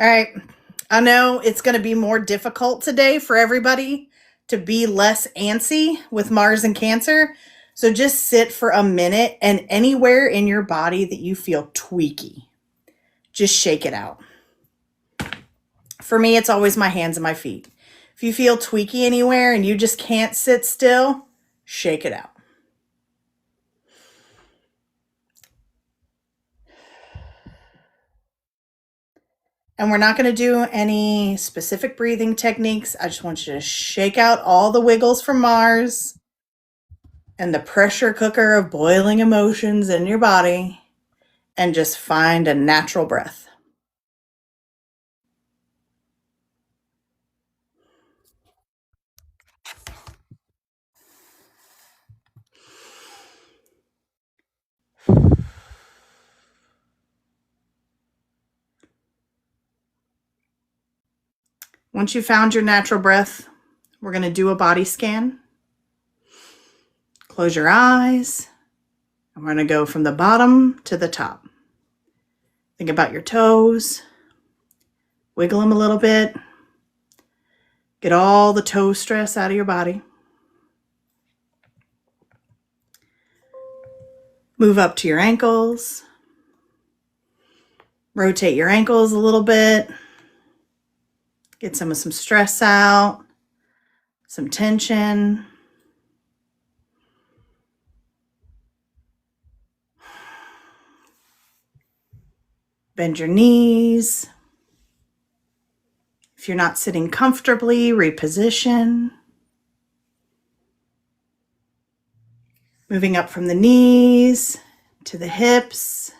All right. I know it's going to be more difficult today for everybody to be less antsy with Mars and Cancer. So just sit for a minute and anywhere in your body that you feel tweaky, just shake it out. For me, it's always my hands and my feet. If you feel tweaky anywhere and you just can't sit still, shake it out. And we're not going to do any specific breathing techniques. I just want you to shake out all the wiggles from Mars and the pressure cooker of boiling emotions in your body and just find a natural breath. Once you found your natural breath, we're going to do a body scan. Close your eyes. And we're going to go from the bottom to the top. Think about your toes. Wiggle them a little bit. Get all the toe stress out of your body. Move up to your ankles. Rotate your ankles a little bit. Get some stress out, some tension. Bend your knees. If you're not sitting comfortably, reposition. Moving up from the knees to the hips.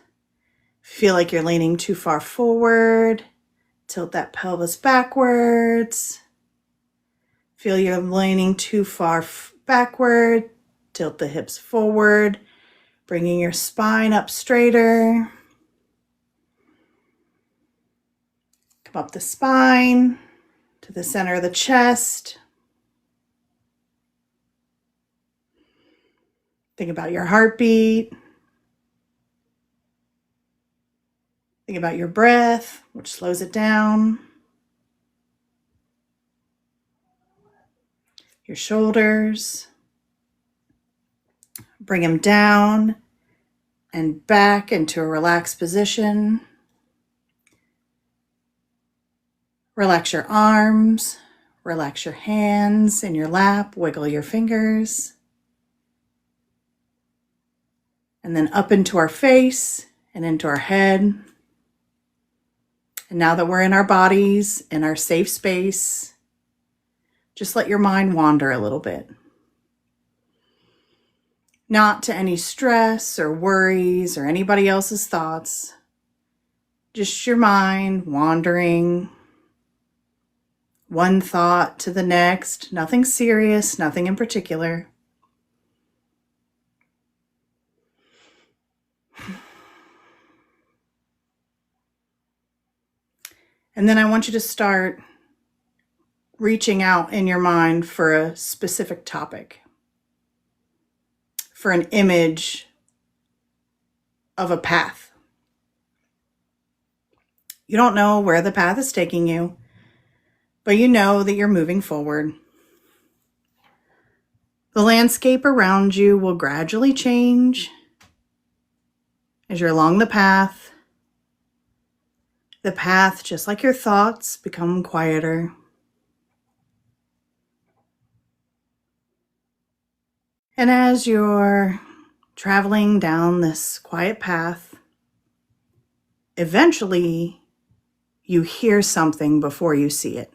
Feel like you're leaning too far forward. Tilt that pelvis backwards. Feel you're leaning too far backward. Tilt the hips forward, bringing your spine up straighter. Come up the spine to the center of the chest. Think about your heartbeat. Think about your breath, which slows it down. Your shoulders. Bring them down and back into a relaxed position. Relax your arms. Relax your hands in your lap. Wiggle your fingers. And then up into our face and into our head. And now that we're in our bodies, in our safe space, just let your mind wander a little bit. Not to any stress or worries or anybody else's thoughts. Just your mind wandering. One thought to the next. Nothing serious, nothing in particular. And then I want you to start reaching out in your mind for a specific topic, for an image of a path. You don't know where the path is taking you, but you know that you're moving forward. The landscape around you will gradually change as you're along the path. The path, just like your thoughts, become quieter. And as you're traveling down this quiet path, eventually you hear something before you see it.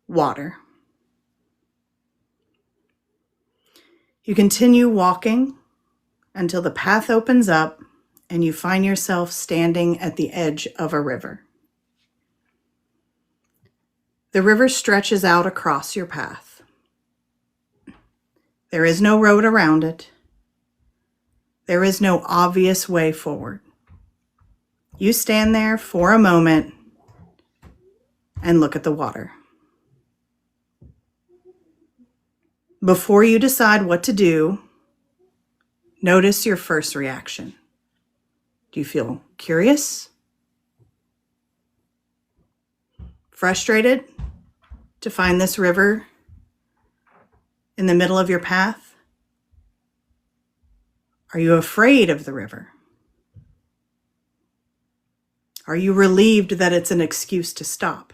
Water. You continue walking until the path opens up and you find yourself standing at the edge of a river. The river stretches out across your path. There is no road around it. There is no obvious way forward. You stand there for a moment and look at the water. Before you decide what to do, notice your first reaction. Do you feel curious? Frustrated to find this river in the middle of your path? Are you afraid of the river? Are you relieved that it's an excuse to stop?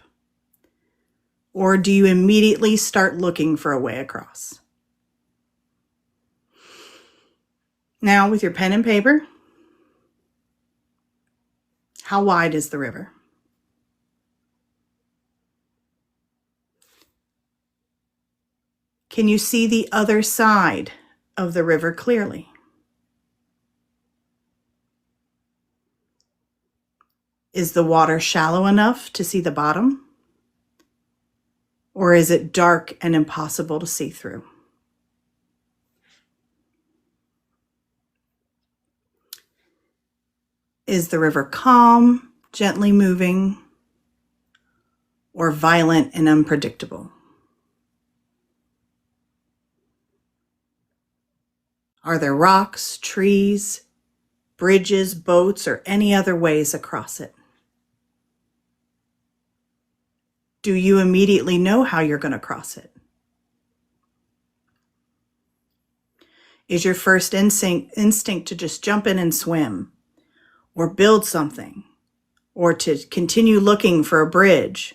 Or do you immediately start looking for a way across? Now, with your pen and paper, how wide is the river? Can you see the other side of the river clearly? Is the water shallow enough to see the bottom? Or is it dark and impossible to see through? Is the river calm, gently moving, or violent and unpredictable? Are there rocks, trees, bridges, boats, or any other ways across it? Do you immediately know how you're going to cross it? Is your first instinct to just jump in and swim, or build something, or to continue looking for a bridge,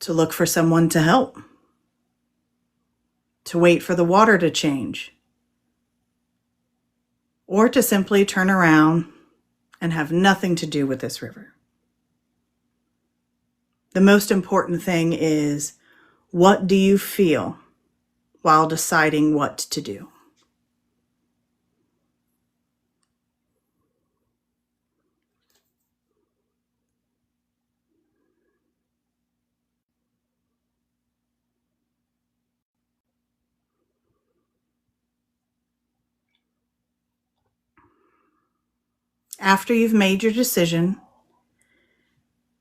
to look for someone to help, to wait for the water to change, or to simply turn around and have nothing to do with this river? The most important thing is, what do you feel while deciding what to do? After you've made your decision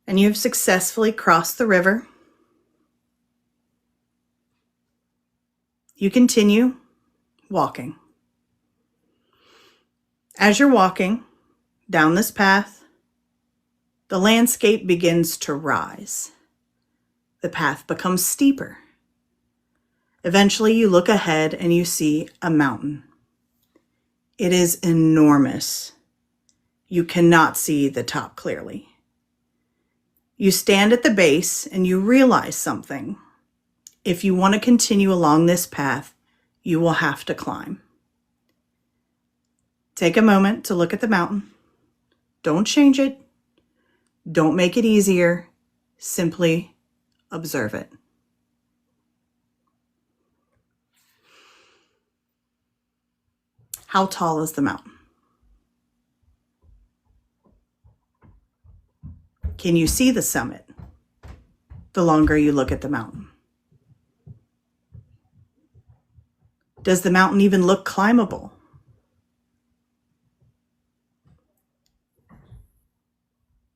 and you've successfully crossed the river, you continue walking. As you're walking down this path, the landscape begins to rise. The path becomes steeper. Eventually, you look ahead and you see a mountain. It is enormous. You cannot see the top clearly. You stand at the base and you realize something. If you want to continue along this path, you will have to climb. Take a moment to look at the mountain. Don't change it. Don't make it easier. Simply observe it. How tall is the mountain? Can you see the summit the longer you look at the mountain? Does the mountain even look climbable?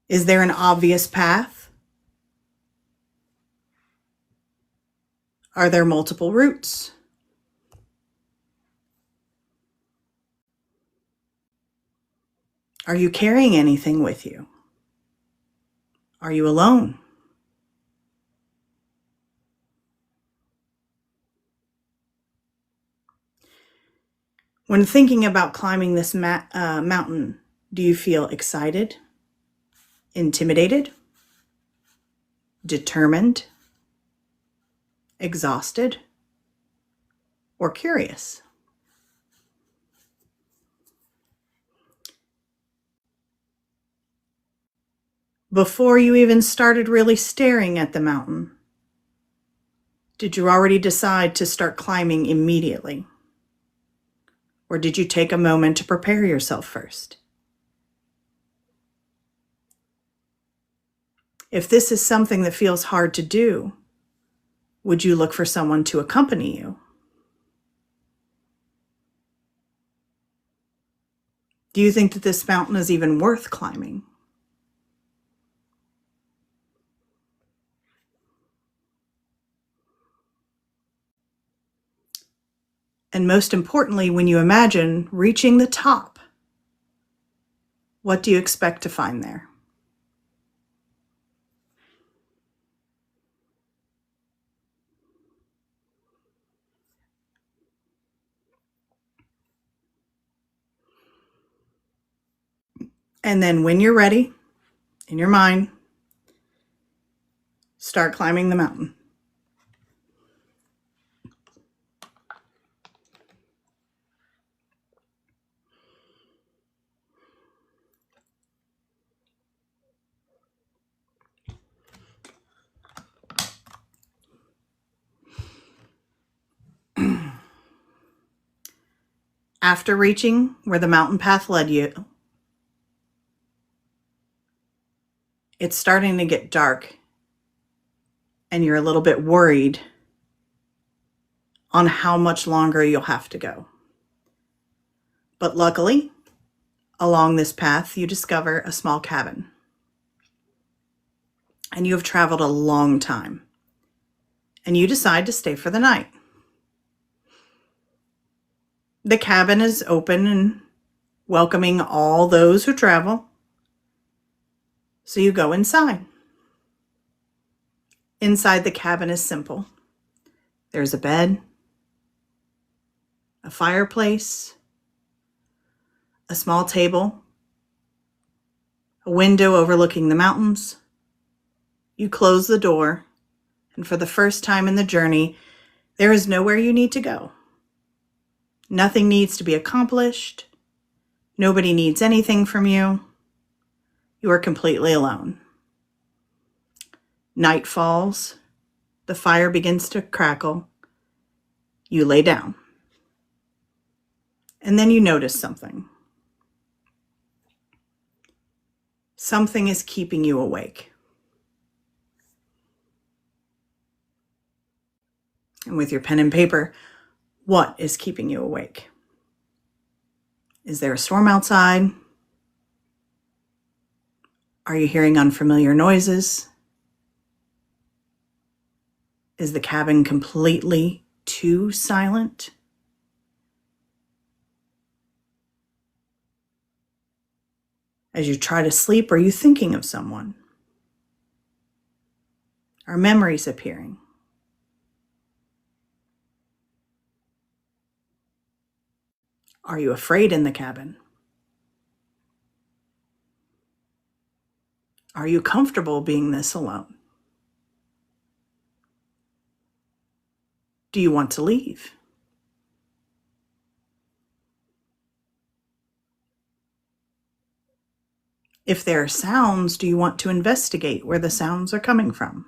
Is there an obvious path? Are there multiple routes? Are you carrying anything with you? Are you alone? When thinking about climbing this mountain, do you feel excited, intimidated, determined, exhausted, or curious? Before you even started really staring at the mountain, did you already decide to start climbing immediately? Or did you take a moment to prepare yourself first? If this is something that feels hard to do, would you look for someone to accompany you? Do you think that this mountain is even worth climbing? And most importantly, when you imagine reaching the top, what do you expect to find there? And then when you're ready, in your mind, start climbing the mountain. After reaching where the mountain path led you, it's starting to get dark and you're a little bit worried on how much longer you'll have to go. But luckily, along this path, you discover a small cabin. And you have traveled a long time. And you decide to stay for the night. The cabin is open and welcoming all those who travel. So you go inside. Inside the cabin is simple. There's a bed, a fireplace, a small table, a window overlooking the mountains. You close the door, and for the first time in the journey, there is nowhere you need to go. Nothing needs to be accomplished. Nobody needs anything from you. You are completely alone. Night falls. The fire begins to crackle. You lay down. And then you notice something. Something is keeping you awake. And with your pen and paper, what is keeping you awake? Is there a storm outside? Are you hearing unfamiliar noises? Is the cabin completely too silent? As you try to sleep, are you thinking of someone? Are memories appearing? Are you afraid in the cabin? Are you comfortable being this alone? Do you want to leave? If there are sounds, do you want to investigate where the sounds are coming from?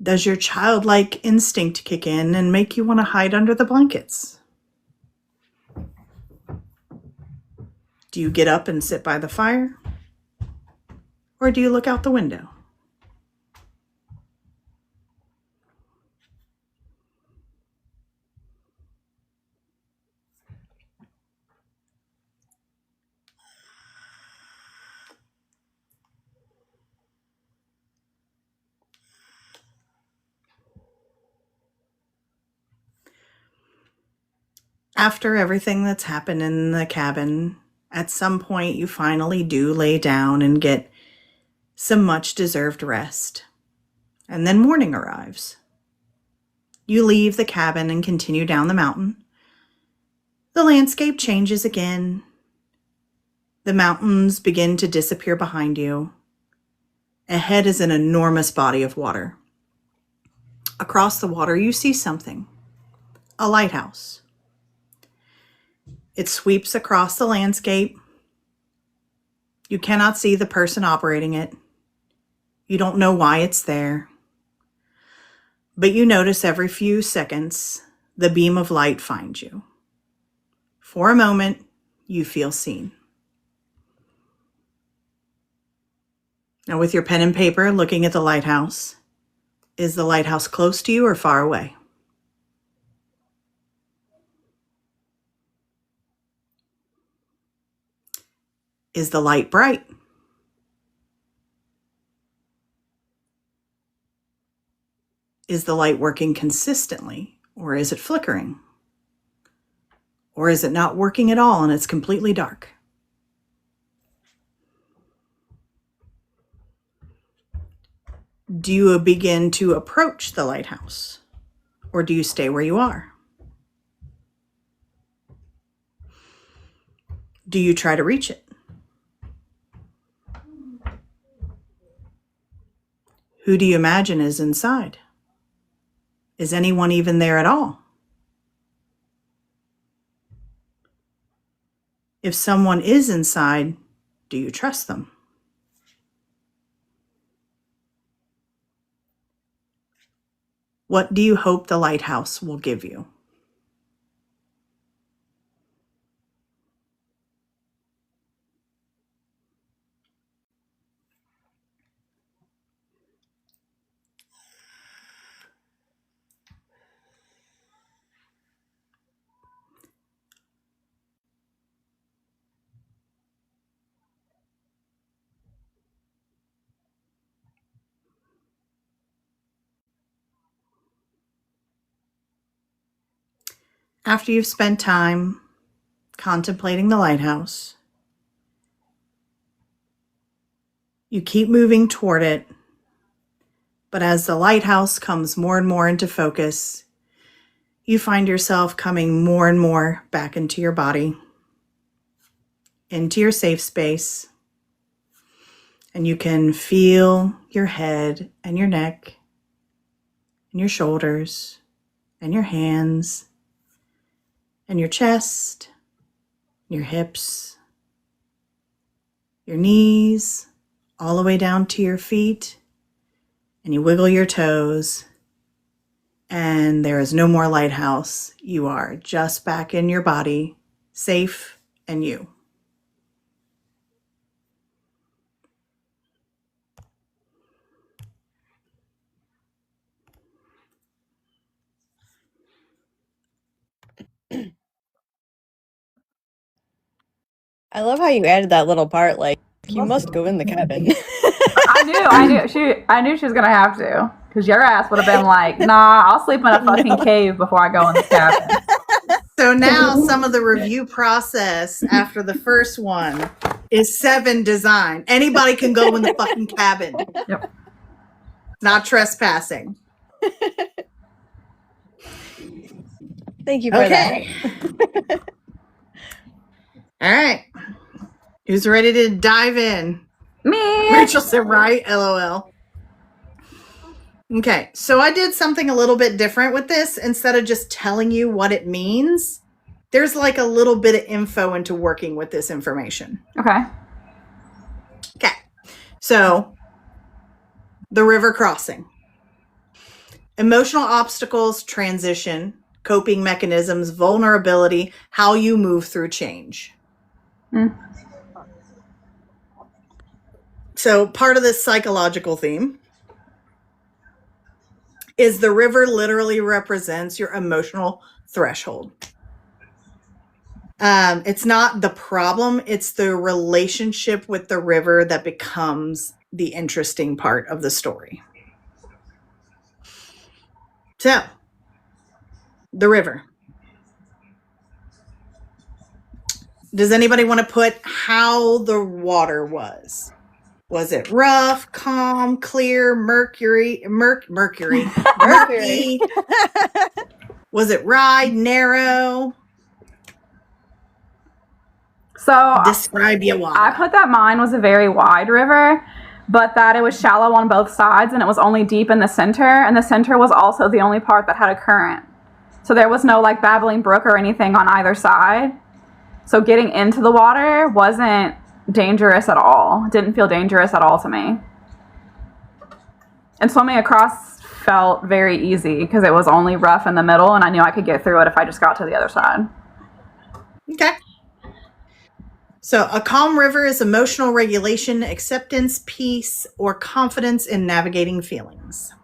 Does your childlike instinct kick in and make you want to hide under the blankets? Do you get up and sit by the fire? Or do you look out the window? After everything that's happened in the cabin, at some point you finally do lay down and get some much-deserved rest. And then morning arrives. You leave the cabin and continue down the mountain. The landscape changes again. The mountains begin to disappear behind you. Ahead is an enormous body of water. Across the water, you see something. A lighthouse. It sweeps across the landscape. You cannot see the person operating it. You don't know why it's there. But you notice every few seconds, the beam of light finds you. For a moment, you feel seen. Now with your pen and paper looking at the lighthouse, is the lighthouse close to you or far away? Is the light bright? Is the light working consistently, or is it flickering? Or is it not working at all and it's completely dark? Do you begin to approach the lighthouse, or do you stay where you are? Do you try to reach it? Who do you imagine is inside? Is anyone even there at all? If someone is inside, do you trust them? What do you hope the lighthouse will give you? After you've spent time contemplating the lighthouse, you keep moving toward it, but as the lighthouse comes more and more into focus, you find yourself coming more and more back into your body, into your safe space, and you can feel your head and your neck and your shoulders and your hands and your chest, your hips, your knees, all the way down to your feet, and you wiggle your toes, and there is no more lighthouse. You are just back in your body, safe and you. I love how you added that little part, like, you must go in the cabin. I knew she was gonna have to, because your ass would have been like, nah, I'll sleep in a fucking cave before I go in the cabin. So now some of the review process after the first one is 7 design. Anybody can go in the fucking cabin. Yep. Not trespassing. Thank you for that. All right. Who's ready to dive in? Me. Rachel said, right? LOL. Okay, so I did something a little bit different with this. Instead of just telling you what it means, there's like a little bit of info into working with this information. Okay. So, the river crossing. Emotional obstacles, transition, coping mechanisms, vulnerability, how you move through change. So, part of this psychological theme is the river literally represents your emotional threshold. It's not the problem, it's the relationship with the river that becomes the interesting part of the story. So, the river. Does anybody want to put how the water was? Was it rough, calm, clear, murky? Was it wide, narrow? So describe your water. I put that mine was a very wide river, but that it was shallow on both sides and it was only deep in the center, and the center was also the only part that had a current. So there was no like babbling brook or anything on either side. So getting into the water wasn't dangerous at all. It didn't feel dangerous at all to me. And swimming across felt very easy because it was only rough in the middle and I knew I could get through it if I just got to the other side. Okay. So a calm river is emotional regulation, acceptance, peace, or confidence in navigating feelings.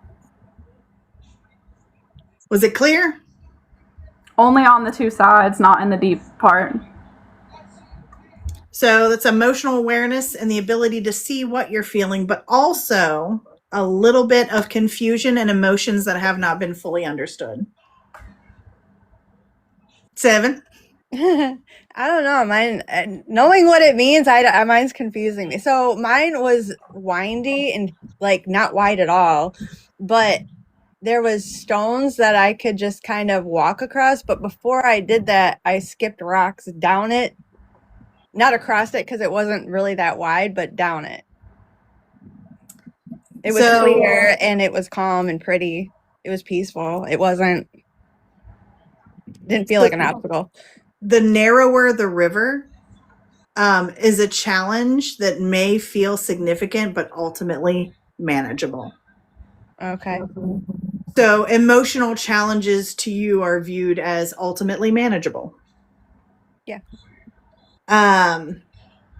Was it clear? Only on the two sides, not in the deep part. So that's emotional awareness and the ability to see what you're feeling, but also a little bit of confusion and emotions that have not been fully understood. 7. I don't know. Mine, knowing what it means, mine's confusing me. So mine was windy and like not wide at all, but there was stones that I could just kind of walk across. But before I did that, I skipped rocks down it Not across it because it wasn't really that wide, but down it. It was clear and it was calm and pretty. It was peaceful. It didn't feel like an obstacle. The narrower the river is a challenge that may feel significant, but ultimately manageable. Okay. So emotional challenges to you are viewed as ultimately manageable. Yeah.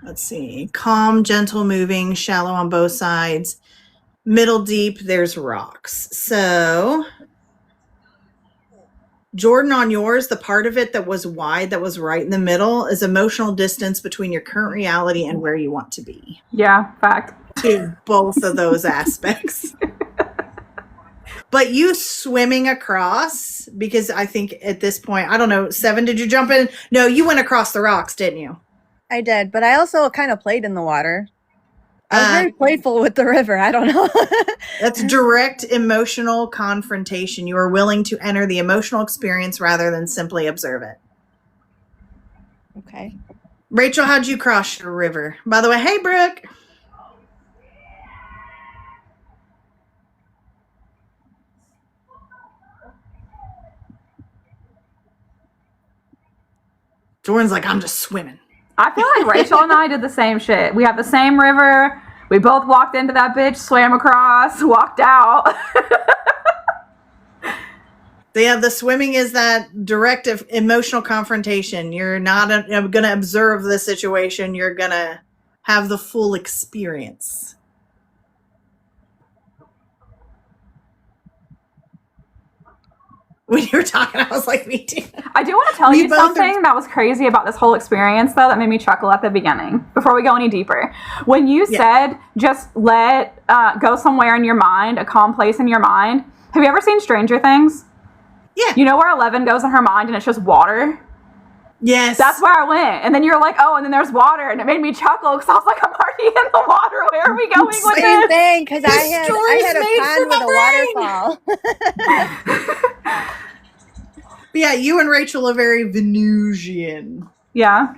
Let's see. Calm, gentle moving, shallow on both sides. Middle deep, there's rocks. So Jordan, on yours, the part of it that was wide, that was right in the middle, is emotional distance between your current reality and where you want to be. Yeah, fact. To both of those aspects. But you swimming across, because I think at this point, I don't know, 7, did you jump in? No, you went across the rocks, didn't you? I did, but I also kind of played in the water. I was very playful with the river. I don't know. That's direct emotional confrontation. You are willing to enter the emotional experience rather than simply observe it. Okay. Rachel, how'd you cross your river? By the way, hey, Brooke. Jordan's like, I'm just swimming. I feel like Rachel and I did the same shit. We have the same river. We both walked into that bitch, swam across, walked out. So yeah, the swimming is that direct emotional confrontation. You're not going to observe the situation. You're going to have the full experience. When you were talking, I was like, me too. I do want to tell you something that was crazy about this whole experience, though, that made me chuckle at the beginning, before we go any deeper. When you said, just let go somewhere in your mind, a calm place in your mind. Have you ever seen Stranger Things? Yeah. You know where Eleven goes in her mind and it's just water? Yes. That's where I went. And then you're like, oh, and then there's water. And it made me chuckle because I was like, I'm already in the water. Where are we going with this? Same thing, because I had a pond with a waterfall. Yeah, you and Rachel are very Venusian. Yeah.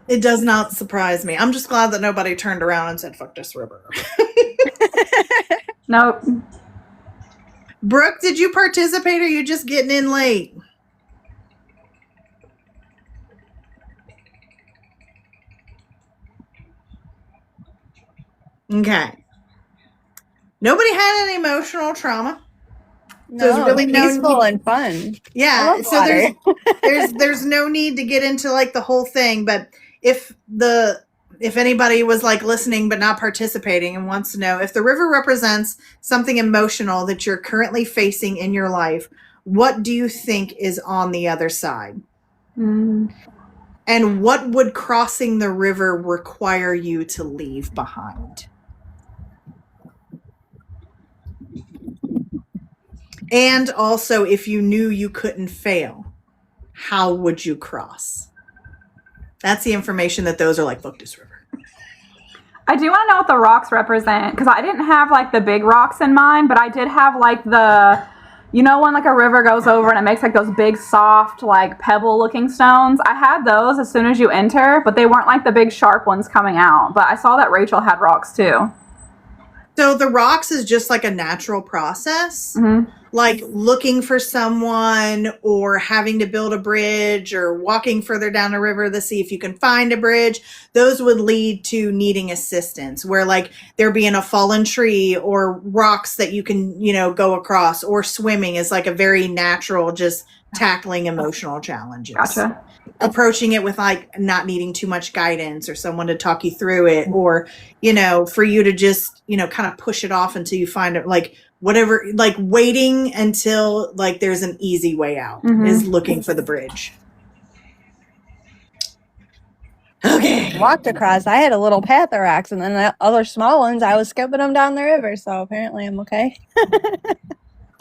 It does not surprise me. I'm just glad that nobody turned around and said, fuck this river. Nope. Brooke, did you participate or are you just getting in late? Okay. Nobody had any emotional trauma. No, so really peaceful and fun. Yeah. So there's no need to get into like the whole thing, but if anybody was like listening but not participating and wants to know, if the river represents something emotional that you're currently facing in your life, what do you think is on the other side? Mm. And what would crossing the river require you to leave behind? And also, if you knew you couldn't fail, how would you cross? That's the information that those are like, look, this river. I do want to know what the rocks represent, because I didn't have like the big rocks in mind, but I did have like the, you know, when like a river goes over and it makes like those big soft like pebble looking stones. I had those as soon as you enter, but they weren't like the big sharp ones coming out. But I saw that Rachel had rocks too. So the rocks is just like a natural process, like looking for someone or having to build a bridge or walking further down the river to see if you can find a bridge. Those would lead to needing assistance, where like there being a fallen tree or rocks that you can, you know, go across, or swimming is like a very natural, just tackling emotional challenges. Gotcha. Approaching it with like not needing too much guidance or someone to talk you through it, or, you know, for you to just, you know, kind of push it off until you find it, like whatever, like waiting until like there's an easy way out is looking for the bridge. Okay. Walked across. I had a little path of rocks, and then the other small ones, I was skipping them down the river. So apparently I'm okay.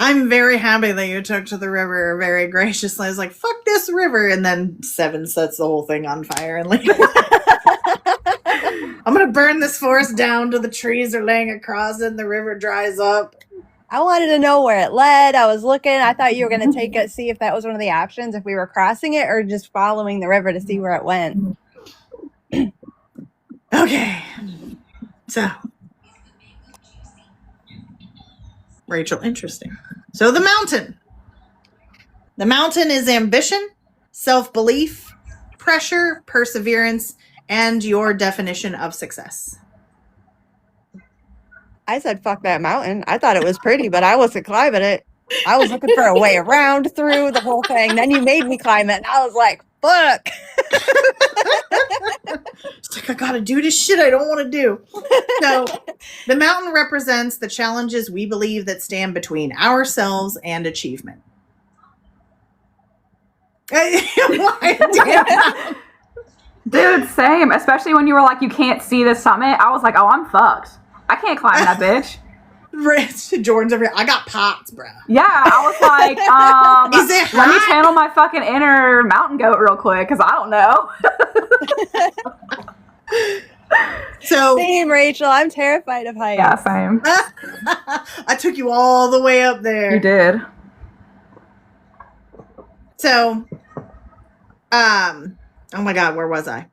I'm very happy that you took to the river very graciously. I was like, fuck this river. And then 7 sets the whole thing on fire and like, I'm going to burn this forest down till the trees are laying across it and the river dries up. I wanted to know where it led. I was looking. I thought you were going to take it, see if that was one of the options, if we were crossing it or just following the river to see where it went. Okay. So, Rachel, interesting. So the mountain. The mountain is ambition, self-belief, pressure, perseverance, and your definition of success. I said, fuck that mountain. I thought it was pretty, but I wasn't climbing it. I was looking for a way around through the whole thing. Then you made me climb it, and I was like, fuck. It's like, I gotta do this shit I don't want to do. So, the mountain represents the challenges we believe that stand between ourselves and achievement. Dude, same. Especially when you were like, you can't see the summit. I was like, oh, I'm fucked. I can't climb that bitch. Jordan's over here. I got pots, bro. Yeah, I was like, Is it let me hot? channel my fucking inner mountain goat real quick, because I don't know. So Same, Rachel. I'm terrified of heights. Yeah, same. I took you all the way up there. You did. So, oh my God, where was I?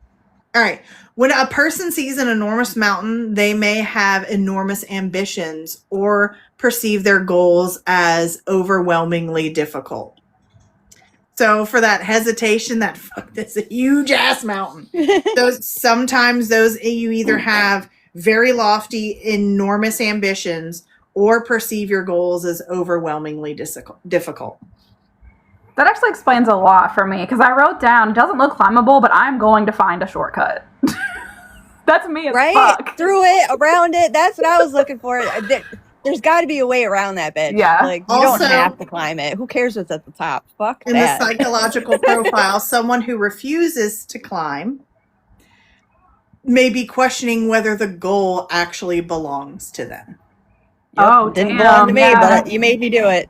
All right. When a person sees an enormous mountain, they may have enormous ambitions or perceive their goals as overwhelmingly difficult. So for that hesitation, that fuck, that's a huge ass mountain. Sometimes you either have very lofty, enormous ambitions or perceive your goals as overwhelmingly difficult. That actually explains a lot for me, because I wrote down, it doesn't look climbable, but I'm going to find a shortcut. That's me as fuck. Through it, around it. That's what I was looking for. There's got to be a way around that bitch. Yeah. Like, you don't have to climb it. Who cares what's at the top? Fuck in that. the psychological profile, someone who refuses to climb may be questioning whether the goal actually belongs to them. Yep, Oh, didn't damn, belong to me, yeah. but you made me do it.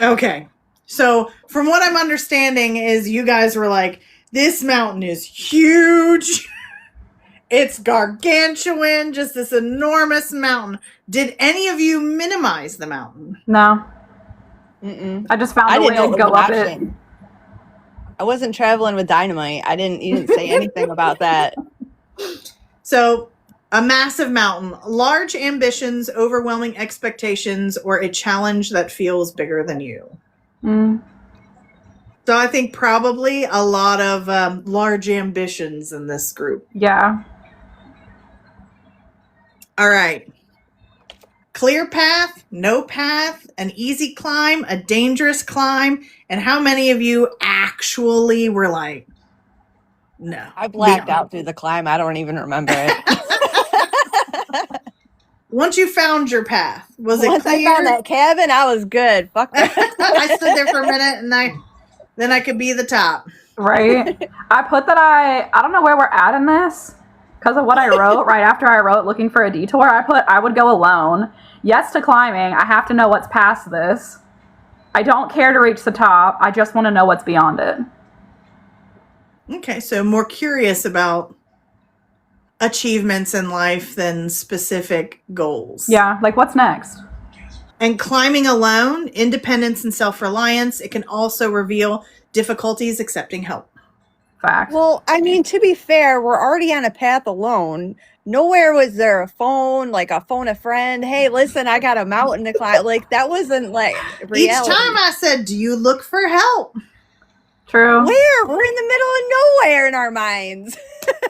Okay. So from what I'm understanding is you guys were like, this mountain is huge. It's gargantuan, just this enormous mountain. Did any of you minimize the mountain? No. Mm-mm. I just found I a way didn't know to it was go an up it. option. I wasn't traveling with dynamite. You didn't say anything about that. So, a massive mountain, large ambitions, overwhelming expectations, or a challenge that feels bigger than you. Mm. So I think probably a lot of large ambitions in this group. Yeah. All right. Clear path, no path, an easy climb, a dangerous climb. And how many of you actually were like, no. I blacked out through the climb. I don't even remember it. Once you found your path, was Once it clear? I found that cabin, I was good. Fuck that. I stood there for a minute and then I could be the top. Right? I put that I don't know where we're at in this because of what I wrote right after I wrote looking for a detour. I put I would go alone. Yes to climbing. I have to know what's past this. I don't care to reach the top. I just want to know what's beyond it. Okay, so more curious about achievements in life than specific goals. Yeah, like what's next? And climbing alone, independence and self-reliance, it can also reveal difficulties accepting help. Fact. Well, I mean, to be fair, we're already on a path alone. Nowhere was there a phone, like a phone a friend. Hey, listen, I got a mountain to climb. Like, that wasn't like reality. Each time I said, do you look for help? True. Where? We're in the middle of nowhere in our minds.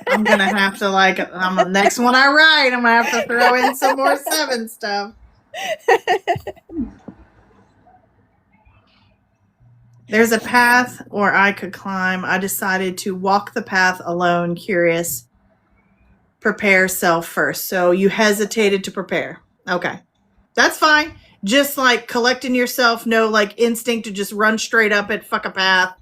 I'm going to have to the next one I write, I'm going to have to throw in some more 7 stuff. There's a path or I could climb. I decided to walk the path alone, curious, prepare self first. So you hesitated to prepare. Okay. That's fine. Just like collecting yourself, no like instinct to just run straight up it, fuck a path.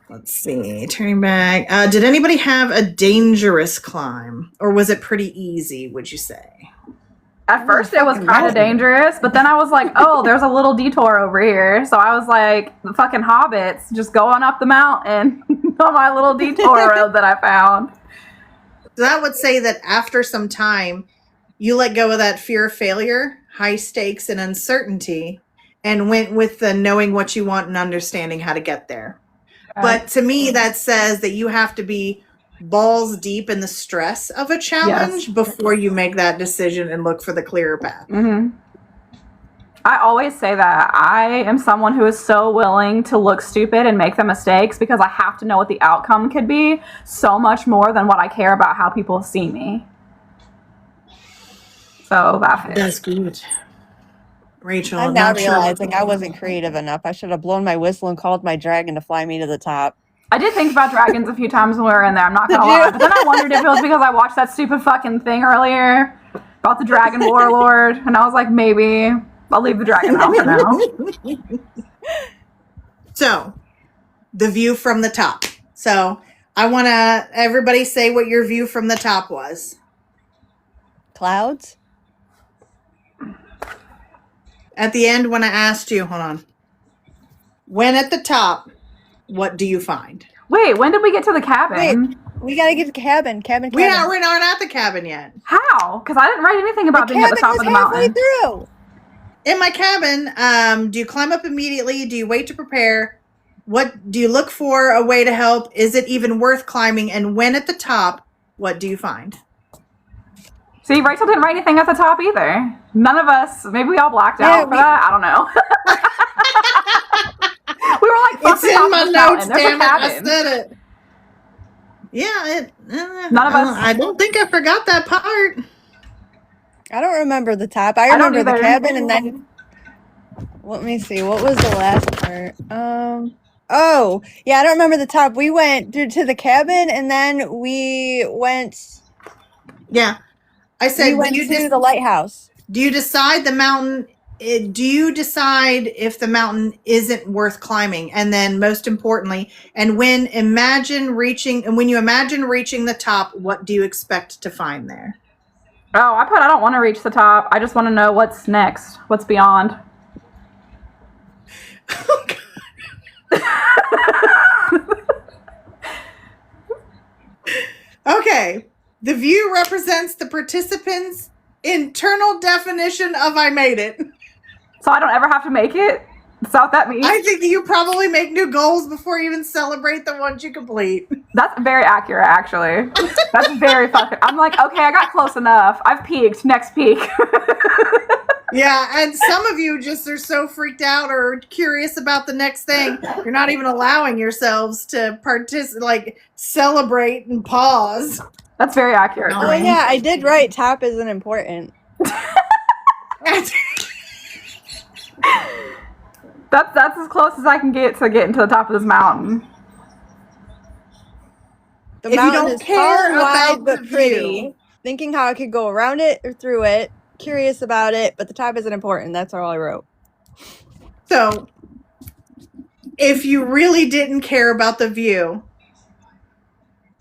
Let's see. Turning back. Did anybody have a dangerous climb? Or was it pretty easy, would you say? At first it was kind of dangerous, but then I was like, oh, there's a little detour over here. So I was like, the fucking hobbits just going up the mountain on my little detour road that I found. So that would say that after some time, you let go of that fear of failure, high stakes, and uncertainty, and went with the knowing what you want and understanding how to get there. But to me, that says that you have to be balls deep in the stress of a challenge before you make that decision and look for the clearer path. Mm-hmm. I always say that I am someone who is so willing to look stupid and make the mistakes because I have to know what the outcome could be so much more than what I care about how people see me. So that's good. Rachel, I'm now realizing I wasn't creative enough. I should have blown my whistle and called my dragon to fly me to the top. I did think about dragons a few times when we were in there, I'm not gonna lie. But then I wondered if it was because I watched that stupid fucking thing earlier about the dragon warlord, and I was like, maybe I'll leave the dragon out for now. So, the view from the top. So, I want to everybody say what your view from the top was. Clouds? At the end, when I asked you, hold on. When at the top, what do you find? Wait, when did we get to the cabin? Wait, we gotta get to the cabin. We're not at the cabin yet. How? Because I didn't write anything about being at the top of the mountain. Through. In my cabin, do you climb up immediately? Do you wait to prepare? What do you look for a way to help? Is it even worth climbing? And when at the top, what do you find? See, Rachel didn't write anything at the top either. None of us, maybe we all blacked out for that. I don't know. We were like, it's in my notes, damn it. I said it. Yeah, none of us. I don't think I forgot that part. I don't remember the top. I remember the cabin, and then let me see. What was the last part? Oh, yeah, I don't remember the top. We went to the cabin, and then we went. Yeah, I said we went to the lighthouse. Do you decide the mountain? Do you decide if the mountain isn't worth climbing? And then, most importantly, and when you imagine reaching the top, what do you expect to find there? Oh, I don't want to reach the top. I just want to know what's next. What's beyond. Oh, okay. The view represents the participants' internal definition of I made it. So I don't ever have to make it? That's what that means? I think you probably make new goals before you even celebrate the ones you complete. That's very accurate, actually. That's very fucking... I'm like, okay, I got close enough. I've peaked. Next peak. Yeah, and some of you just are so freaked out or curious about the next thing, you're not even allowing yourselves to celebrate and pause. That's very accurate. Oh, yeah, I did write top isn't important. That's as close as I can get to getting to the top of this mountain. The mountain is far, wide, but pretty. Thinking how I could go around it or through it. Curious about it, but the top isn't important. That's all I wrote. So, if you really didn't care about the view,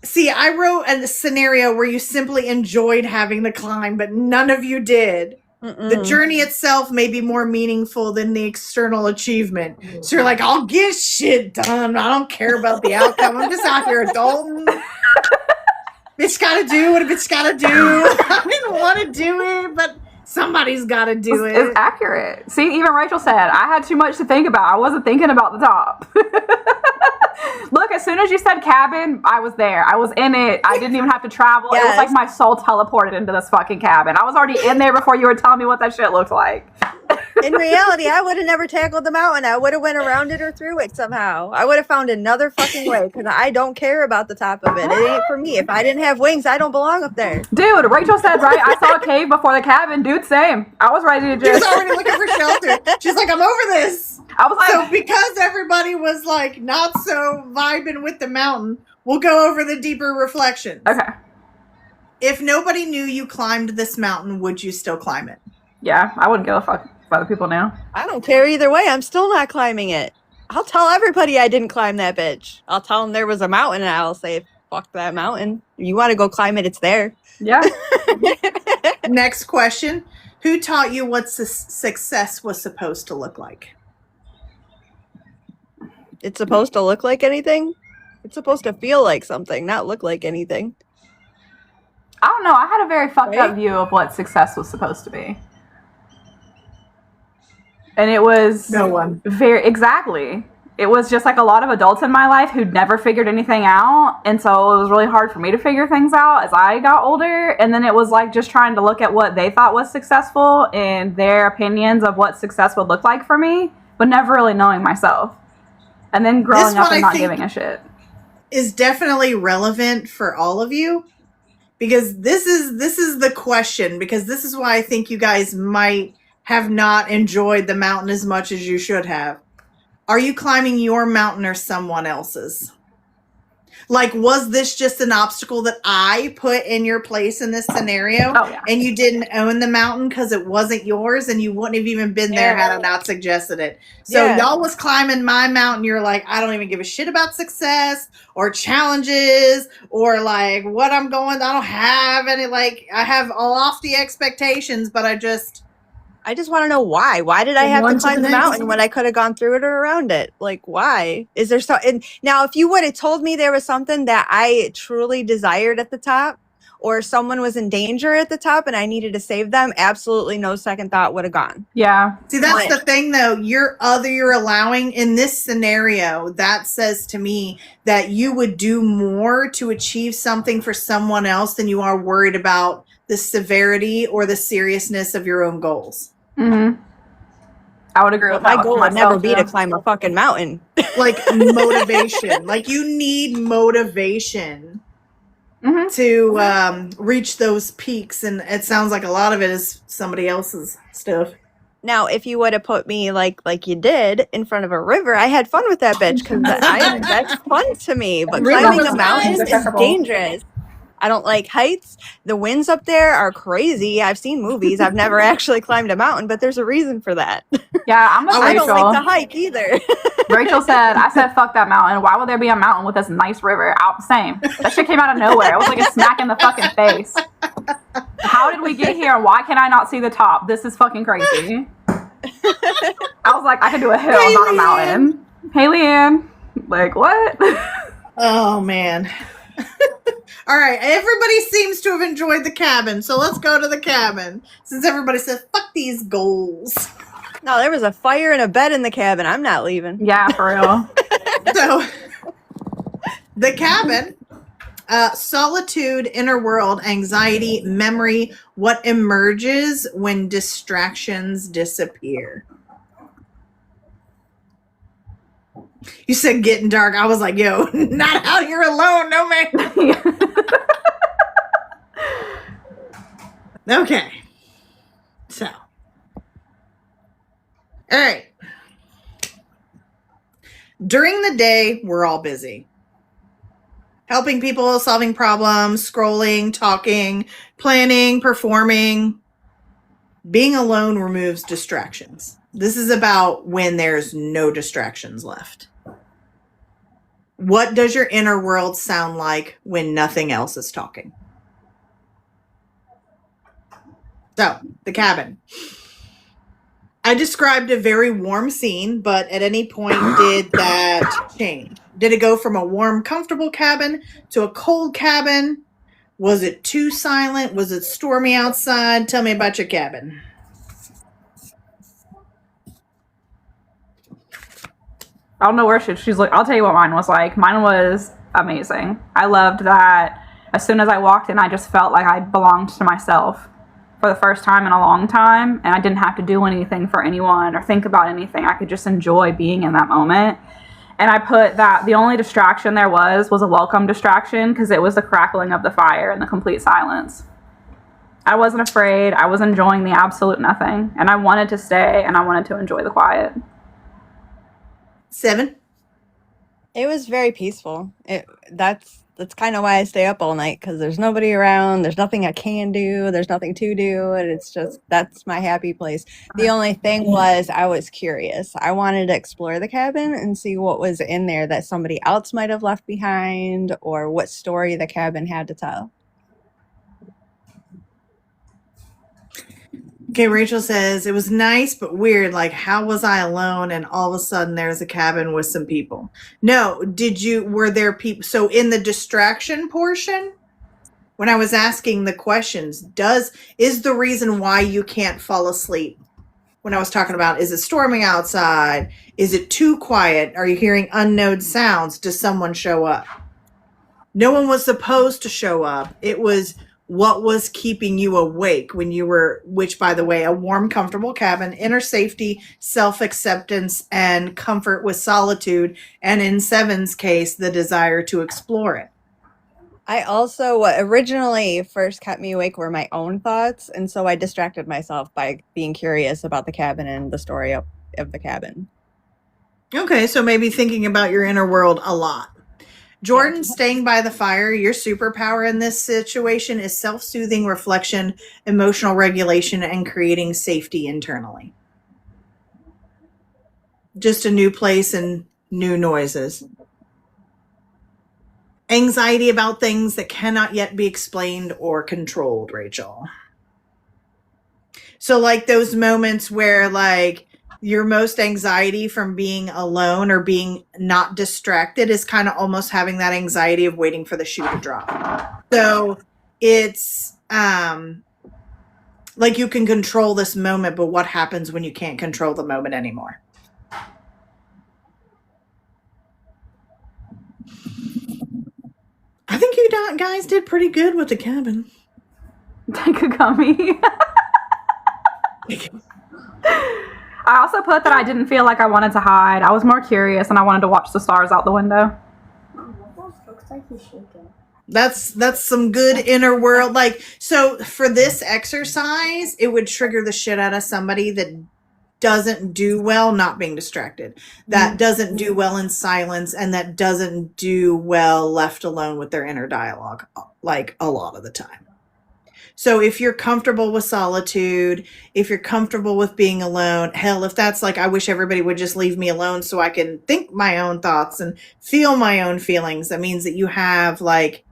see, I wrote a scenario where you simply enjoyed having the climb, but none of you did. The journey itself may be more meaningful than the external achievement. So you're like, I'll get shit done. I don't care about the outcome. I'm just out here adulting. Bitch gotta do what a bitch gotta do. I didn't want to do it, but somebody's gotta do it. It's accurate. See, even Rachel said, I had too much to think about. I wasn't thinking about the top. Look, as soon as you said cabin, I was there. I was in it. I didn't even have to travel. Yes. It was like my soul teleported into this fucking cabin. I was already in there before you were telling me what that shit looked like. In reality, I would have never tackled the mountain. I would have went around it or through it somehow. I would have found another fucking way because I don't care about the top of it. It ain't for me. If I didn't have wings, I don't belong up there. Dude, Rachel said, right? I saw a cave before the cabin. Dude, same. I was ready to just... She was already looking for shelter. She's like, I'm over this. I was like... So because everybody was like not so vibing with the mountain, we'll go over the deeper reflections. Okay. If nobody knew you climbed this mountain, would you still climb it? Yeah, I wouldn't give a fuck if other people knew. I don't care either way. I'm still not climbing it. I'll tell everybody I didn't climb that bitch. I'll tell them there was a mountain and I'll say, fuck that mountain. If you want to go climb it, it's there. Yeah. Next question. Who taught you what success was supposed to look like? It's supposed to look like anything? It's supposed to feel like something, not look like anything. I don't know. I had a very fucked Right? up view of what success was supposed to be. And it was No one. exactly. It was just like a lot of adults in my life who'd never figured anything out. And so it was really hard for me to figure things out as I got older. And then it was like just trying to look at what they thought was successful and their opinions of what success would look like for me, but never really knowing myself. And then growing up and not giving a shit. Is definitely relevant for all of you, because this is the question, because this is why I think you guys might have not enjoyed the mountain as much as you should have. Are you climbing your mountain or someone else's? Like, was this just an obstacle that I put in your place in this scenario? Oh, yeah. And you didn't own the mountain because it wasn't yours, and you wouldn't have even been there had I not suggested it. So y'all was climbing my mountain. You're like, I don't even give a shit about success or challenges or like what I'm going. I don't have any, like, I have lofty expectations, but I just want to know why. Why did I have to climb the mountain when I could have gone through it or around it? Like, why? Is there something? Now, if you would have told me there was something that I truly desired at the top, or someone was in danger at the top and I needed to save them, absolutely no second thought would have gone. Yeah. See, that's the thing, though. You're allowing in this scenario, that says to me that you would do more to achieve something for someone else than you are worried about the severity or the seriousness of your own goals. Mm-hmm. I would agree with that. My goal would never be to climb a fucking mountain. Like motivation. Like you need motivation to reach those peaks. And it sounds like a lot of it is somebody else's stuff. Now, if you would have put me like you did in front of a river, I had fun with that bitch because that's fun to me. But climbing a mountain is dangerous. I don't like heights. The winds up there are crazy. I've seen movies. I've never actually climbed a mountain, but there's a reason for that. Yeah, I'm with Rachel. I don't like to hike either. Rachel said, I said, fuck that mountain. Why would there be a mountain with this nice river? Same. That shit came out of nowhere. It was like a smack in the fucking face. How did we get here and why can I not see the top? This is fucking crazy. I was like, I could do a hill, not a mountain. Hey, Leanne. Like, what? Oh, man. All right, everybody seems to have enjoyed the cabin, so let's go to the cabin. Since everybody says, fuck these goals. No, there was a fire and a bed in the cabin. I'm not leaving. Yeah, for real. So, the cabin, solitude, inner world, anxiety, memory, what emerges when distractions disappear. You said getting dark. I was like, yo, not out here alone, no man. Okay. So. All right. During the day, we're all busy. Helping people, solving problems, scrolling, talking, planning, performing. Being alone removes distractions. This is about when there's no distractions left. What does your inner world sound like when nothing else is talking? So, the cabin. I described a very warm scene, but at any point did that change? Did it go from a warm, comfortable cabin to a cold cabin? Was it too silent? Was it stormy outside? Tell me about your cabin. I don't know where she's like. I'll tell you what mine was like. Mine was amazing. I loved that as soon as I walked in, I just felt like I belonged to myself for the first time in a long time. And I didn't have to do anything for anyone or think about anything. I could just enjoy being in that moment. And I put that the only distraction there was a welcome distraction because it was the crackling of the fire and the complete silence. I wasn't afraid. I was enjoying the absolute nothing. And I wanted to stay and I wanted to enjoy the quiet. 7. It was very peaceful. That's kind of why I stay up all night, because there's nobody around. There's nothing I can do. There's nothing to do. And it's just, that's my happy place. The only thing was I was curious. I wanted to explore the cabin and see what was in there that somebody else might have left behind or what story the cabin had to tell. Okay, Rachel says, it was nice but weird. Like, how was I alone and all of a sudden there's a cabin with some people? No, were there people? So in the distraction portion, when I was asking the questions, is the reason why you can't fall asleep, when I was talking about, is it storming outside? Is it too quiet? Are you hearing unknown sounds? Does someone show up? No one was supposed to show up. It was what was keeping you awake when you were, which, by the way, a warm, comfortable cabin, inner safety, self-acceptance, and comfort with solitude, and in Seven's case, the desire to explore it. I also, what originally first kept me awake were my own thoughts, and so I distracted myself by being curious about the cabin and the story of the cabin. Okay, so maybe thinking about your inner world a lot. Jordan, staying by the fire, your superpower in this situation is self-soothing reflection, emotional regulation, and creating safety internally. Just a new place and new noises. Anxiety about things that cannot yet be explained or controlled, Rachel. So like those moments where like your most anxiety from being alone or being not distracted is kind of almost having that anxiety of waiting for the shoe to drop. So it's like you can control this moment, but what happens when you can't control the moment anymore? I think you guys did pretty good with the cabin. Take a gummy. I also put that I didn't feel like I wanted to hide. I was more curious and I wanted to watch the stars out the window. Looks like he's shaking. That's some good inner world. Like, so for this exercise, it would trigger the shit out of somebody that doesn't do well not being distracted, that doesn't do well in silence, and that doesn't do well left alone with their inner dialogue, like a lot of the time. So if you're comfortable with solitude, if you're comfortable with being alone, hell, if that's like, I wish everybody would just leave me alone so I can think my own thoughts and feel my own feelings, that means that you have like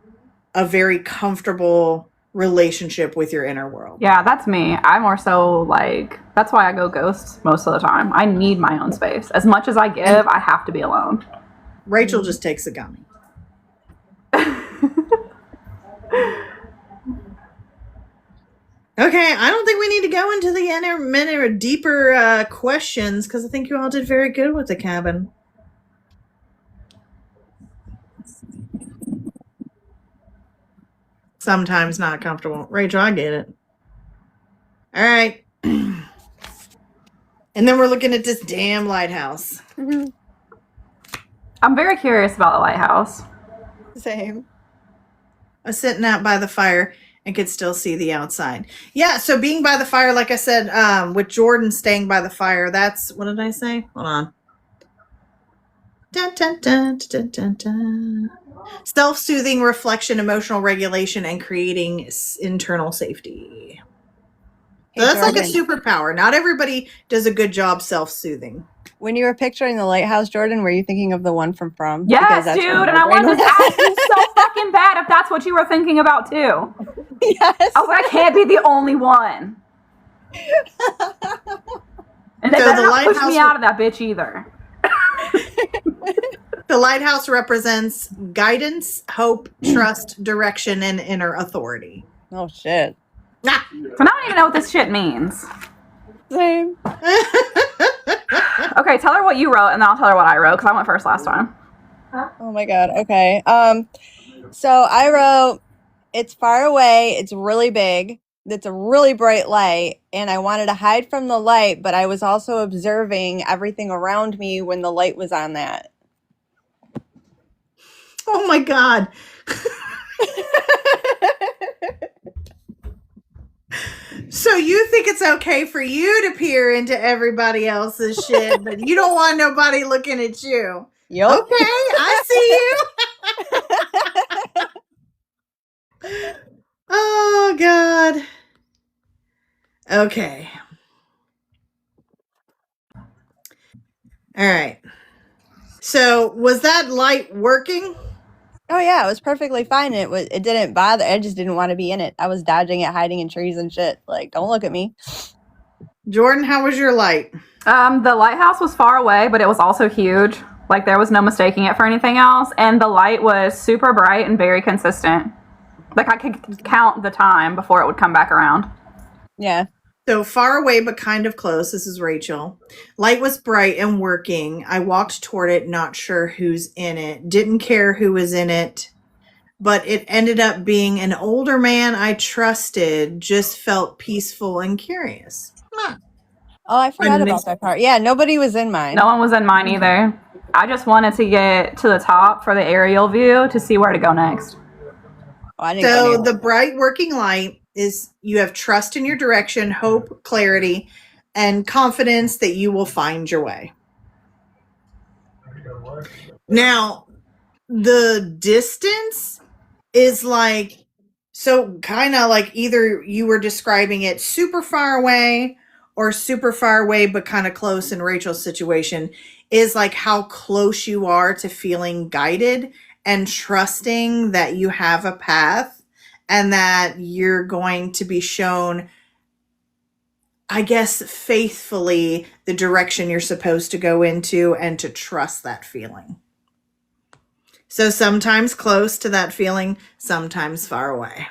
a very comfortable relationship with your inner world. Yeah, that's me. I'm more so like, that's why I go ghost most of the time. I need my own space. As much as I give, I have to be alone. Rachel just takes a gummy. Okay, I don't think we need to go into the deeper questions, because I think you all did very good with the cabin. Sometimes not comfortable. Rachel, I get it. All right. And then we're looking at this damn lighthouse. I'm very curious about the lighthouse. Same. I was sitting out by the fire and could still see the outside. Yeah, so being by the fire, like I said, with Jordan staying by the fire, that's, what did I say? Hold on. Dun, dun, dun, dun, dun, dun. Self-soothing reflection, emotional regulation, and creating internal safety. So that's Jordan, like a superpower. Not everybody does a good job self-soothing. when you were picturing the lighthouse, Jordan, were you thinking of the one from Yes, dude, and I wanted to ask you so fucking bad if that's what you were thinking about too. Yes. I was like, I can't be the only one. And they better not push me out of that bitch either. The lighthouse represents guidance, hope, trust, direction, and inner authority. Oh, shit. Ah. So now I don't even know what this shit means. Same. Okay, tell her what you wrote, and then I'll tell her what I wrote, because I went first last time. Oh my god, okay. So I wrote, it's far away, it's really big, it's a really bright light, and I wanted to hide from the light, but I was also observing everything around me when the light was on that. Oh my god. So you think it's okay for you to peer into everybody else's shit, but you don't want nobody looking at you. Yep. Okay, I see you. Oh god. Okay. All right. So was that light working? Oh yeah, it was perfectly fine. It didn't bother. I just didn't want to be in it. I was dodging it, hiding in trees and shit. Like, don't look at me. Jordan, how was your light? The lighthouse was far away, but it was also huge. Like, there was no mistaking it for anything else. And the light was super bright and very consistent. Like I could count the time before it would come back around. Yeah. So far away, but kind of close. This is Rachel. Light was bright and working. I walked toward it, not sure who's in it. Didn't care who was in it, but it ended up being an older man I trusted. Just felt peaceful and curious. Oh, I forgot about that part. Yeah, nobody was in mine. No one was in mine either. I just wanted to get to the top for the aerial view to see where to go next. Oh, I didn't go So anywhere. the bright working light is you have trust in your direction, hope, clarity, and confidence that you will find your way. Now, the distance is like, so kind of like either you were describing it super far away or super far away but kind of close in Rachel's situation, is like how close you are to feeling guided and trusting that you have a path and that you're going to be shown, I guess, faithfully the direction you're supposed to go into and to trust that feeling. So sometimes close to that feeling, sometimes far away.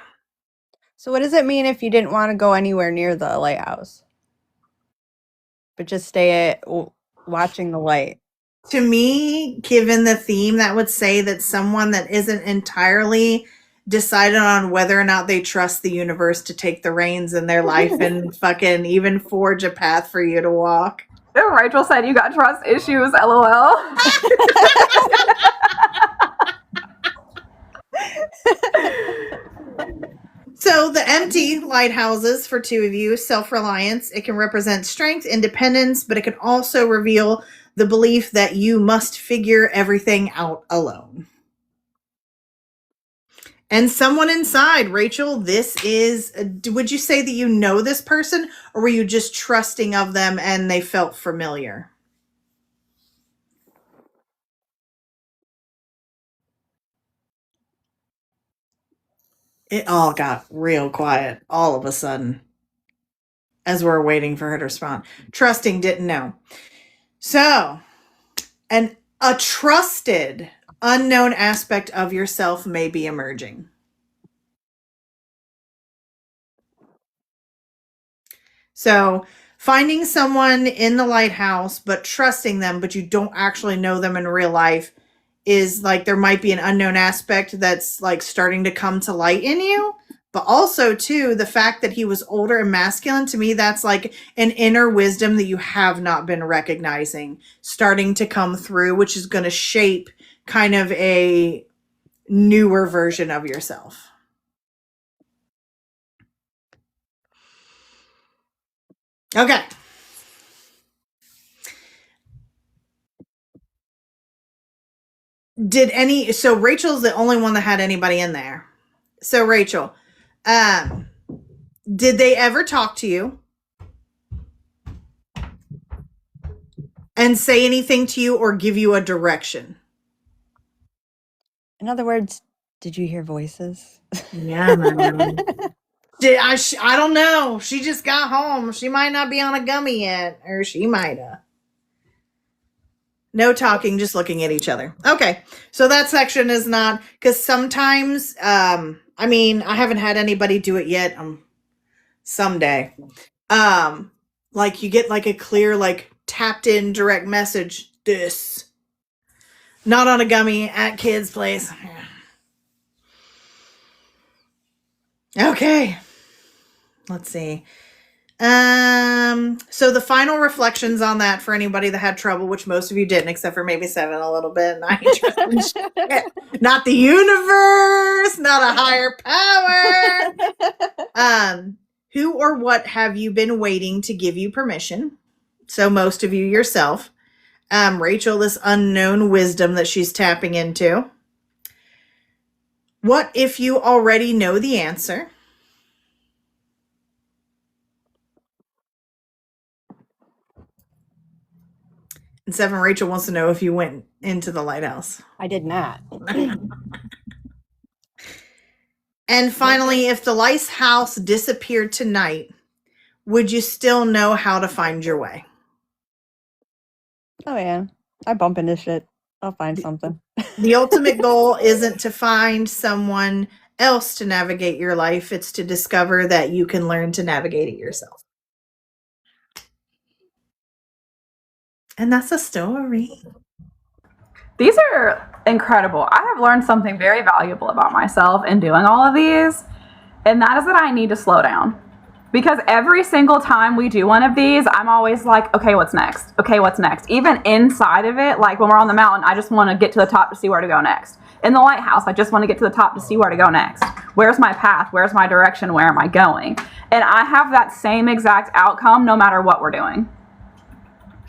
So what does it mean if you didn't want to go anywhere near the lighthouse, but just stay at watching the light? To me, given the theme, that would say that someone that isn't entirely decided on whether or not they trust the universe to take the reins in their life and fucking even forge a path for you to walk. Rachel said you got trust issues, LOL. So the empty lighthouses for two of you, self-reliance, it can represent strength, independence, but it can also reveal the belief that you must figure everything out alone. And someone inside, Rachel, this is, would you say that you know this person, or were you just trusting of them and they felt familiar? It all got real quiet all of a sudden as we're waiting for her to respond. Trusting, didn't know. So, a trusted, unknown aspect of yourself may be emerging. So, finding someone in the lighthouse, but trusting them, but you don't actually know them in real life, is like there might be an unknown aspect that's like starting to come to light in you. But also, too, the fact that he was older and masculine, to me, that's like an inner wisdom that you have not been recognizing starting to come through, which is going to shape kind of a newer version of yourself. Okay. So Rachel's the only one that had anybody in there. So Rachel, did they ever talk to you and say anything to you or give you a direction? In other words, did you hear voices? Yeah, man. I don't know. She just got home. She might not be on a gummy yet, or she might have. No talking, just looking at each other. Okay, so that section is not, because sometimes, I haven't had anybody do it yet. Someday. Like you get like a clear, like tapped in direct message. This. Not on a gummy at kids' place. Okay. Let's see. So the final reflections on that for anybody that had trouble, which most of you didn't, except for maybe 7 a little bit. Not the universe, not a higher power. Who or what have you been waiting to give you permission? So most of you yourself. Rachel, this unknown wisdom that she's tapping into. What if you already know the answer? And 7, Rachel wants to know if you went into the lighthouse. I did not. And finally, if the lighthouse disappeared tonight, would you still know how to find your way? Oh yeah, I bump into shit. I'll find something. The ultimate goal isn't to find someone else to navigate your life. It's to discover that you can learn to navigate it yourself. And that's a story. These are incredible. I have learned something very valuable about myself in doing all of these, and that is that I need to slow down. Because every single time we do one of these, I'm always like, okay, what's next? Okay, what's next? Even inside of it, like when we're on the mountain, I just want to get to the top to see where to go next. In the lighthouse, I just want to get to the top to see where to go next. Where's my path? Where's my direction? Where am I going? And I have that same exact outcome no matter what we're doing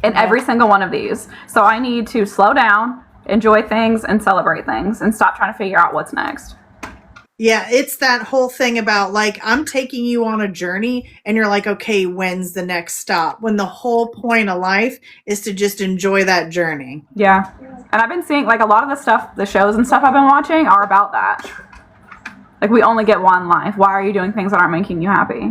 in every single one of these. So I need to slow down, enjoy things, and celebrate things, and stop trying to figure out what's next. Yeah, it's that whole thing about like, I'm taking you on a journey and you're like, okay, when's the next stop? When the whole point of life is to just enjoy that journey. Yeah. And I've been seeing like a lot of the stuff, the shows and stuff I've been watching are about that. Like, we only get one life. Why are you doing things that aren't making you happy?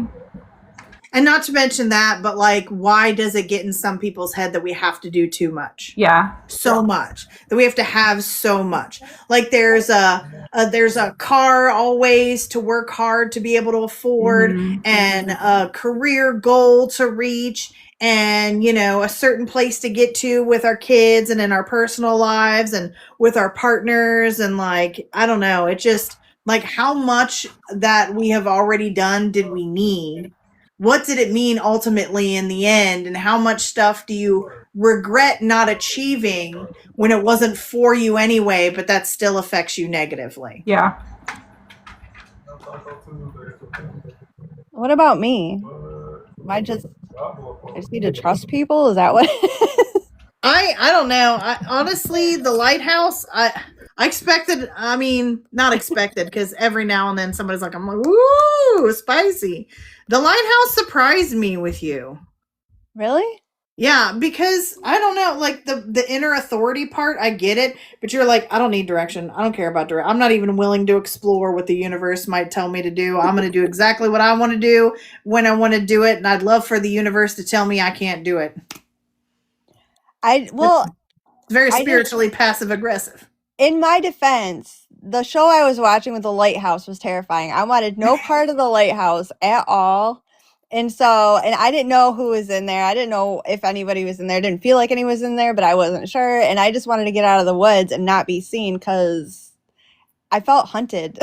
And not to mention that, but like, why does it get in some people's head that we have to do too much? Yeah. So much that we have to have so much. Like there's a car always to work hard to be able to afford, and a career goal to reach, and a certain place to get to with our kids and in our personal lives and with our partners, and like, I don't know, it just like, how much that we have already done did we need? What did it mean ultimately in the end? And how much stuff do you regret not achieving when it wasn't for you anyway, but that still affects you negatively? Yeah. What about me? I just need to trust people? Is that what? I don't know. Honestly, the lighthouse, I expected, not expected, because every now and then somebody's like, I'm like, ooh, spicy. The lighthouse surprised me with you. Really? Yeah, because I don't know, like the inner authority part, I get it, but you're like, I don't need direction. I don't care about direction. I'm not even willing to explore what the universe might tell me to do. I'm going to do exactly what I want to do when I want to do it, and I'd love for the universe to tell me I can't do it. It's very spiritually passive aggressive. In my defense, the show I was watching with the lighthouse was terrifying. I wanted no part of the lighthouse at all. And I didn't know who was in there. I didn't know if anybody was in there. I didn't feel like anyone was in there, but I wasn't sure. And I just wanted to get out of the woods and not be seen because I felt hunted.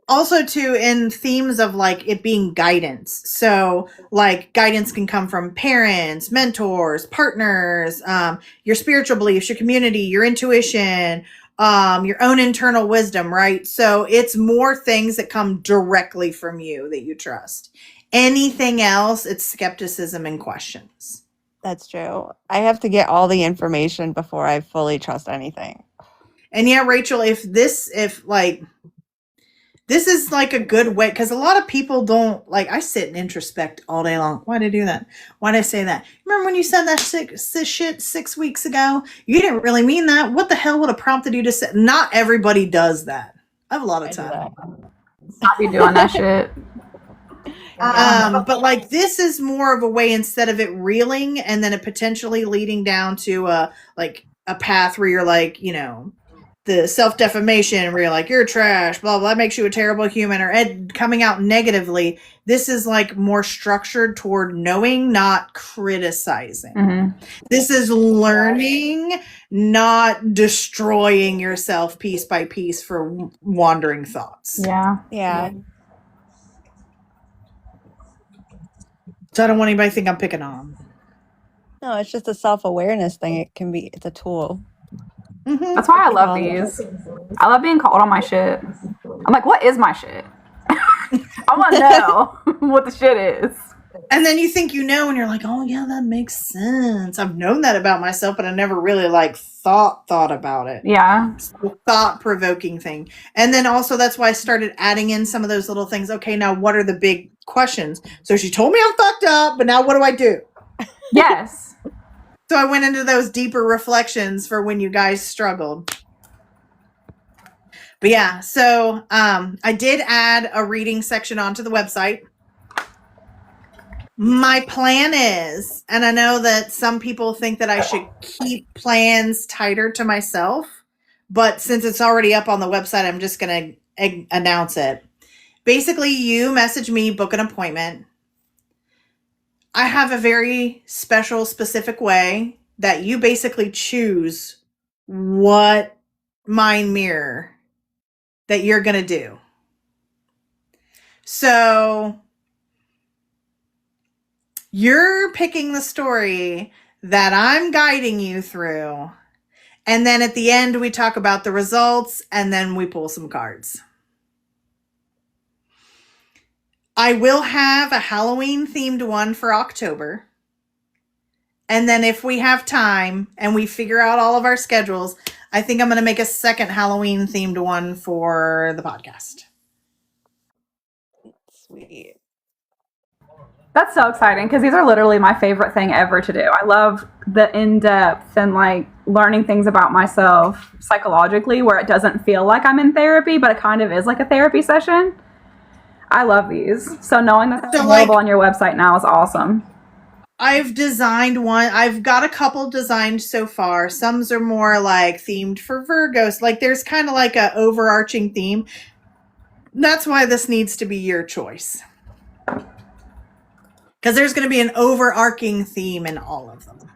Also, too, in themes of like it being guidance. So, like, guidance can come from parents, mentors, partners, your spiritual beliefs, your community, your intuition, your own internal wisdom, right? So it's more things that come directly from you that you trust. Anything else, it's skepticism and questions. That's true. I have to get all the information before I fully trust anything. And yeah, Rachel, if this is like a good way, because a lot of people don't, like, I sit and introspect all day long. Why'd I do that? Why'd I say that? Remember when you said that shit 6 weeks ago? You didn't really mean that. What the hell would have prompted you to say? Not everybody does that. I have a lot of time. Stop you doing that shit. But like, this is more of a way, instead of it reeling and then it potentially leading down to a path where you're like, the self-defamation where you're like, you're trash, blah, blah, that makes you a terrible human, or coming out negatively. This is like more structured toward knowing, not criticizing. Mm-hmm. This is learning, not destroying yourself piece by piece for wandering thoughts. Yeah. So I don't want anybody to think I'm picking on. No, it's just a self-awareness thing. It's a tool. Mm-hmm. That's why I love these. I love being called on my shit. I'm like, what is my shit? I want to know what the shit is. And then you think and you're like, oh yeah, that makes sense. I've known that about myself, but I never really like thought about it. Yeah. It's a thought-provoking thing. And then also that's why I started adding in some of those little things. Okay, now what are the big questions? So she told me I'm fucked up, but now what do I do? Yes. So I went into those deeper reflections for when you guys struggled. But yeah, so I did add a reading section onto the website. My plan is, and I know that some people think that I should keep plans tighter to myself, but since it's already up on the website, I'm just going to announce it. Basically, you message me, book an appointment. I have a very special, specific way that you basically choose what mind mirror that you're going to do. So you're picking the story that I'm guiding you through. And then at the end, we talk about the results and then we pull some cards. I will have a Halloween themed one for October. And then if we have time and we figure out all of our schedules, I think I'm going to make a second Halloween themed one for the podcast. Sweet. That's so exciting because these are literally my favorite thing ever to do. I love the in-depth and like learning things about myself psychologically where it doesn't feel like I'm in therapy, but it kind of is like a therapy session. I love these. So knowing that they're available on your website now is awesome. I've designed one. I've got a couple designed so far. Some are more like themed for Virgos. Like there's kind of like a overarching theme. That's why this needs to be your choice. Because there's going to be an overarching theme in all of them.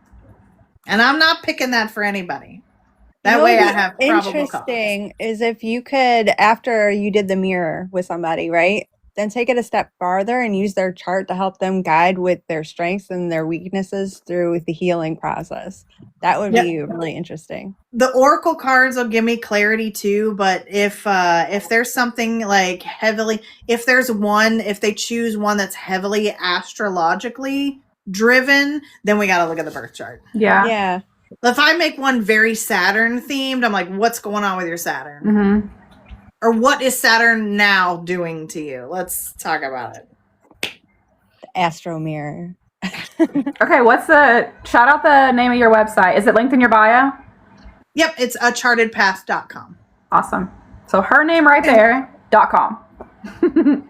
And I'm not picking that for anybody. That way I have probable interesting is if you could, after you did the mirror with somebody, right? Then take it a step farther and use their chart to help them guide with their strengths and their weaknesses through the healing process. That would be really interesting. The oracle cards will give me clarity too, but if there's something like heavily, if they choose one that's heavily astrologically driven, then we got to look at the birth chart. Yeah. If I make one very Saturn themed, I'm like, what's going on with your Saturn? Mm-hmm. Or what is Saturn now doing to you? Let's talk about it. The Astro Mirror. Okay, shout out the name of your website. Is it linked in your bio? Yep, it's achartedpath.com. Awesome. So her name right there, .com.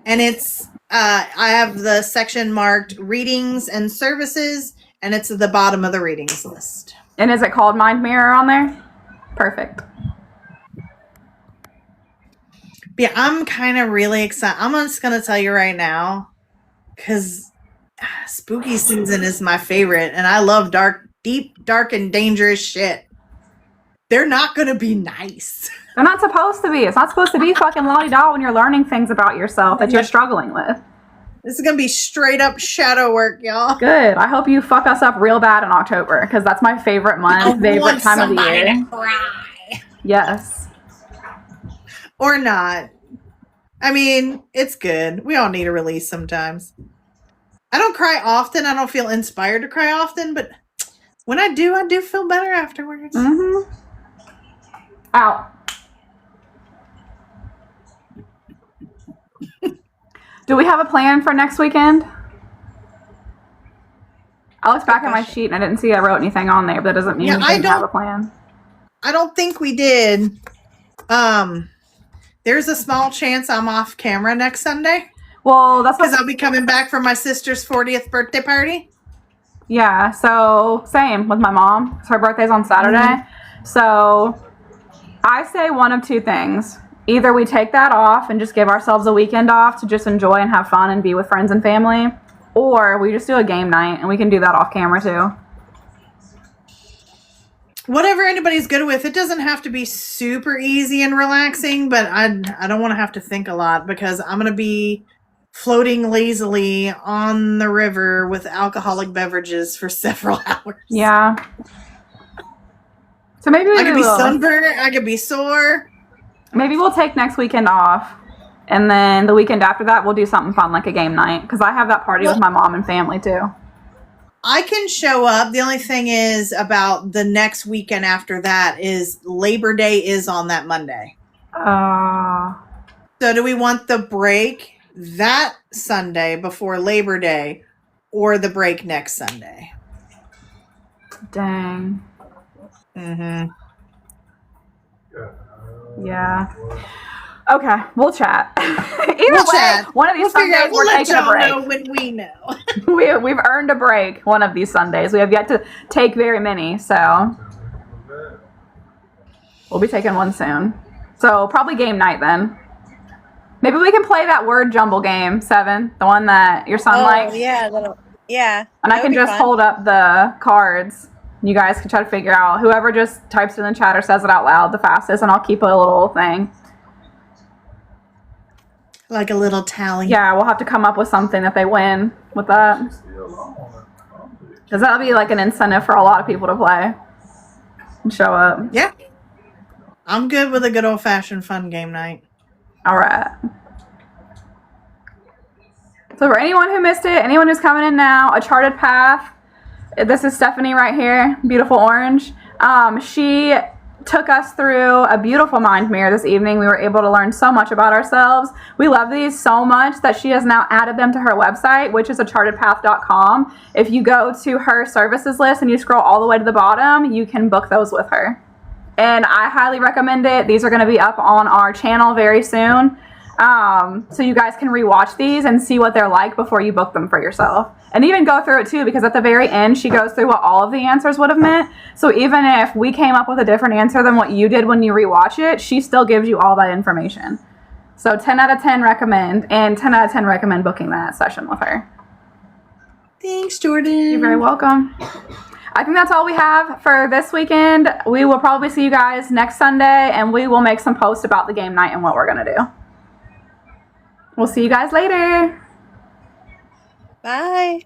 And it's, I have the section marked readings and services, and it's at the bottom of the readings list. And is it called Mind Mirror on there? Perfect. Yeah, I'm kind of really excited. I'm just going to tell you right now, because spooky season is my favorite, and I love deep, dark, and dangerous shit. They're not going to be nice. They're not supposed to be. It's not supposed to be fucking la-di-da when you're learning things about yourself that you're struggling with. This is going to be straight up shadow work, y'all. Good. I hope you fuck us up real bad in October, because that's my favorite month, favorite time of the year. To cry. Yes. Or not. I mean, it's good. We all need a release sometimes. I don't cry often. I don't feel inspired to cry often, but when I do feel better afterwards. Mm-hmm. Out. Do we have a plan for next weekend? I looked back at my sheet and I didn't see I wrote anything on there, but that doesn't mean we didn't have a plan. I don't think we did. There's a small chance I'm off camera next Sunday. Well, that's because I'll be coming back from my sister's 40th birthday party. Yeah, so same with my mom. Her birthday's on Saturday. Mm-hmm. So I say one of two things. Either we take that off and just give ourselves a weekend off to just enjoy and have fun and be with friends and family, or we just do a game night and we can do that off camera too. Whatever anybody's good with. It doesn't have to be super easy and relaxing, but I don't want to have to think a lot because I'm going to be floating lazily on the river with alcoholic beverages for several hours. Yeah. So maybe I could be sunburned. I could be sore. Maybe we'll take next weekend off, and then the weekend after that, we'll do something fun like a game night, because I have that party with my mom and family, too. I can show up. The only thing is about the next weekend after that is Labor Day is on that Monday. So do we want the break that Sunday before Labor Day or the break next Sunday? Dang. Mm-hmm. Yeah. Okay, we'll chat. Either way, one of these Sundays we're taking a break. Know when we know. We've earned a break one of these Sundays. We have yet to take very many, so. We'll be taking one soon. So probably game night then. Maybe we can play that word jumble game, 7, the one that your son likes. Yeah, yeah. And I can just hold up the cards. You guys can try to figure out whoever just types it in the chat or says it out loud the fastest, and I'll keep a little thing. Like a little tally. Yeah, we'll have to come up with something that they win with that. Because that'll be like an incentive for a lot of people to play and show up. Yeah. I'm good with a good old-fashioned fun game night. All right. So for anyone who missed it, anyone who's coming in now, A Charted Path. This is Stephanie right here, beautiful orange. She took us through a beautiful mind mirror this evening. We were able to learn so much about ourselves. We love these so much that she has now added them to her website, which is achartedpath.com. If you go to her services list and you scroll all the way to the bottom, you can book those with her. And I highly recommend it. These are going to be up on our channel very soon. So you guys can rewatch these and see what they're like before you book them for yourself. And even go through it too, because at the very end, she goes through what all of the answers would have meant. So even if we came up with a different answer than what you did when you rewatch it, she still gives you all that information. So 10 out of 10 recommend, and 10 out of 10 recommend booking that session with her. Thanks, Jordan. You're very welcome. I think that's all we have for this weekend. We will probably see you guys next Sunday, and we will make some posts about the game night and what we're going to do. We'll see you guys later. Bye.